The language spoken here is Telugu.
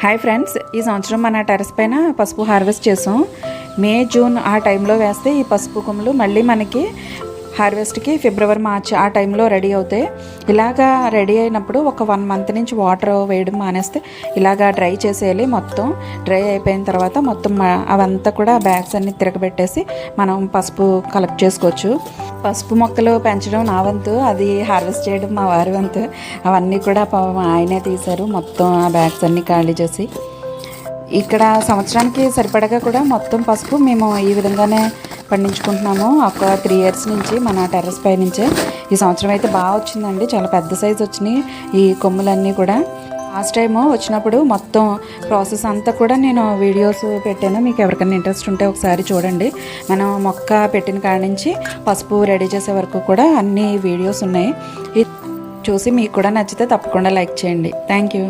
హాయ్ ఫ్రెండ్స్, ఈ సంవత్సరం మన టెర్రస్ పైన పసుపు హార్వెస్ట్ చేసాం. మే జూన్ ఆ టైంలో వేస్తే ఈ పసుపు కొమ్ములు మళ్ళీ మనకి హార్వెస్ట్కి ఫిబ్రవరి మార్చ్ ఆ టైంలో రెడీ అవుతాయి. ఇలాగా రెడీ అయినప్పుడు ఒక 1 మంత్ నుంచి వాటర్ వేయడం మానేస్తే ఇలాగా డ్రై చేసేయాలి. మొత్తం డ్రై అయిపోయిన తర్వాత మొత్తం అవంతా కూడా బ్యాగ్స్ అన్ని తిరగబెట్టేసి మనం పసుపు కలెక్ట్ చేసుకోవచ్చు. పసుపు మొక్కలు పెంచడం నా వంతు, అది హార్వెస్ట్ చేయడం మా వారి వంతు. అవన్నీ కూడా ఆయనే తీశారు, మొత్తం ఆ బ్యాగ్స్ అన్నీ ఖాళీ చేసి. ఇక్కడ సంవత్సరానికి సరిపడగా కూడా మొత్తం పసుపు మేము ఈ విధంగానే పండించుకుంటున్నాము. ఒక 3 years నుంచి మన టెర్రస్ పై నుంచే. ఈ సంవత్సరం అయితే బాగా వచ్చిందండి, చాలా పెద్ద సైజు వచ్చినాయి ఈ కొమ్ములన్నీ కూడా. లాస్ట్ టైము వచ్చినప్పుడు మొత్తం ప్రాసెస్ అంతా కూడా నేను వీడియోస్ పెట్టాను. మీకు ఎవరికైనా ఇంట్రెస్ట్ ఉంటే ఒకసారి చూడండి. మనం మొక్క పెట్టిన కాడ నుంచి పసుపు రెడీ చేసే వరకు కూడా అన్ని వీడియోస్ ఉన్నాయి. చూసి మీకు కూడా నచ్చితే తప్పకుండా లైక్ చేయండి. Thank you.